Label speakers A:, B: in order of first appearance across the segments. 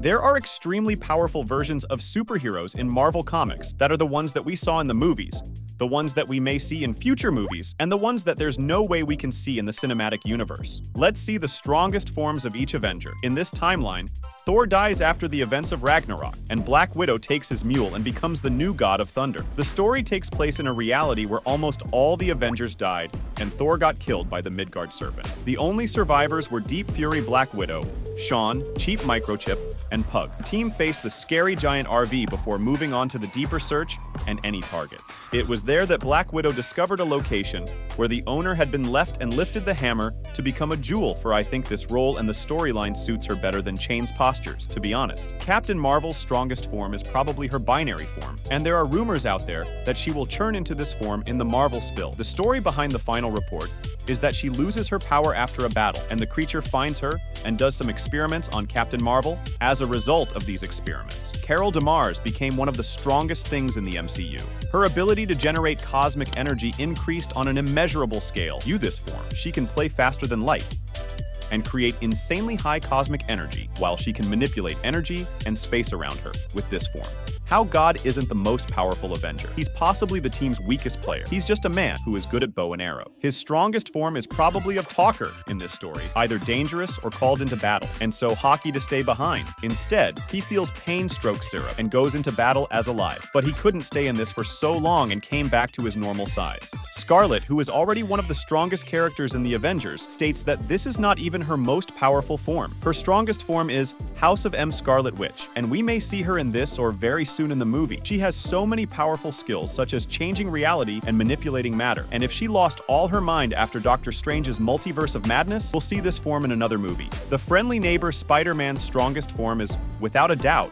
A: There are extremely powerful versions of superheroes in Marvel Comics that are the ones that we saw in the movies, the ones that we may see in future movies, and the ones that there's no way we can see in the cinematic universe. Let's see the strongest forms of each Avenger. In this timeline, Thor dies after the events of Ragnarok, and Black Widow takes his mule and becomes the new god of thunder. The story takes place in a reality where almost all the Avengers died, and Thor got killed by the Midgard serpent. The only survivors were Deep Fury Black Widow, Shawn, Cheap Microchip, and Pug. The team faced the scary giant RV before moving on to the deeper search and any targets. It was there that Black Widow discovered a location where the owner had been left and lifted the hammer to become a jewel. For I think this role and the storyline suits her better than Chain's postures, to be honest. Captain Marvel's strongest form is probably her binary form, and there are rumors out there that she will churn into this form in the Marvel spill. The story behind the final report is that she loses her power after a battle, and the creature finds her and does some experiments on Captain Marvel. As a result of these experiments, Carol Danvers became one of the strongest things in the MCU. Her ability to generate cosmic energy increased on an immeasurable scale. Use this form, she can play faster than light and create insanely high cosmic energy, while she can manipulate energy and space around her with this form. How God isn't the most powerful Avenger? He's possibly the team's weakest player. He's just a man who is good at bow and arrow. His strongest form is probably of talker in this story, either dangerous or called into battle, and so hockey to stay behind. Instead, he feels pain stroke syrup and goes into battle as alive. But he couldn't stay in this for so long and came back to his normal size. Scarlet, who is already one of the strongest characters in the Avengers, states that this is not even her most powerful form. Her strongest form is House of M Scarlet Witch, and we may see her in this or very soon in the movie. She has so many powerful skills, such as changing reality and manipulating matter. And if she lost all her mind after Doctor Strange's Multiverse of Madness, we'll see this form in another movie. The friendly neighbor Spider-Man's strongest form is, without a doubt,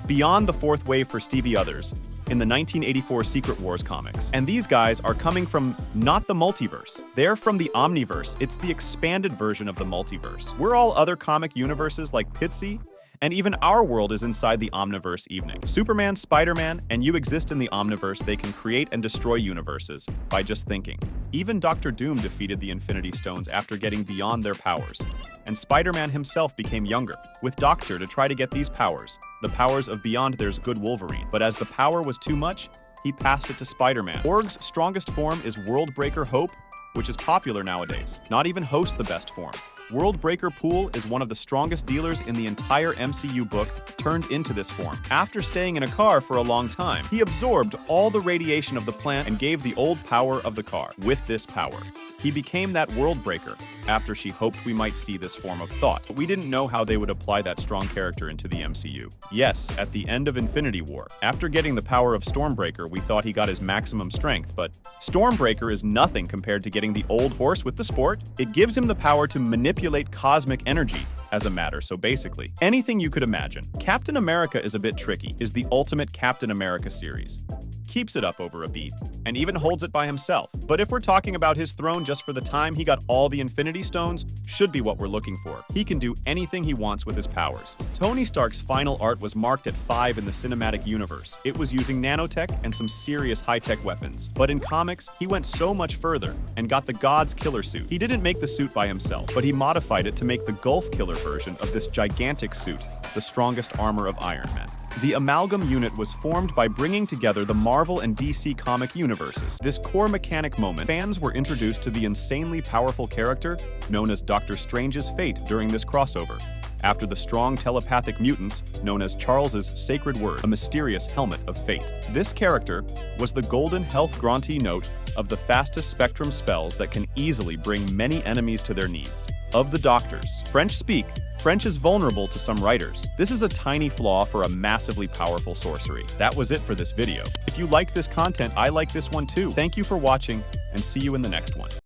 A: beyond the fourth wave for Stevie Others in the 1984 Secret Wars comics. And these guys are coming from not the multiverse. They're from the Omniverse. It's the expanded version of the multiverse. We're all other comic universes like Pitsy, and even our world is inside the Omniverse evening. Superman, Spider-Man, and you exist in the Omniverse. They can create and destroy universes by just thinking. Even Dr. Doom defeated the Infinity Stones after getting beyond their powers. And Spider-Man himself became younger, with Doctor to try to get these powers, the powers of Beyond There's Good Wolverine. But as the power was too much, he passed it to Spider-Man. Org's strongest form is Worldbreaker Hope, which is popular nowadays. Not even Host's the best form. Worldbreaker Pool is one of the strongest dealers in the entire MCU book, turned into this form. After staying in a car for a long time, he absorbed all the radiation of the plant and gave the old power of the car. With this power, he became that Worldbreaker after she hoped we might see this form of thought. But we didn't know how they would apply that strong character into the MCU. Yes, at the end of Infinity War, after getting the power of Stormbreaker, we thought he got his maximum strength, but Stormbreaker is nothing compared to getting the old horse with the sport. It gives him the power to manipulate cosmic energy as a matter, so basically, anything you could imagine. Captain America is a bit tricky, is the Ultimate Captain America series. Keeps it up over a beat, and even holds it by himself. But if we're talking about his throne just for the time he got all the Infinity Stones, should be what we're looking for. He can do anything he wants with his powers. Tony Stark's final art was marked at 5 in the cinematic universe. It was using nanotech and some serious high-tech weapons. But in comics, he went so much further and got the God's killer suit. He didn't make the suit by himself, but he modified it to make the Gulf Killer version of this gigantic suit, the strongest armor of Iron Man. The Amalgam unit was formed by bringing together the Marvel and DC comic universes. This core mechanic moment, fans were introduced to the insanely powerful character known as Doctor Strange's fate during this crossover, after the strong telepathic mutants known as Charles's Sacred Word, a mysterious helmet of fate. This character was the golden health grantee note of the fastest spectrum spells that can easily bring many enemies to their knees. Of the Doctors, French is vulnerable to some writers. This is a tiny flaw for a massively powerful sorcery. That was it for this video. If you like this content, I like this one too. Thank you for watching, and see you in the next one.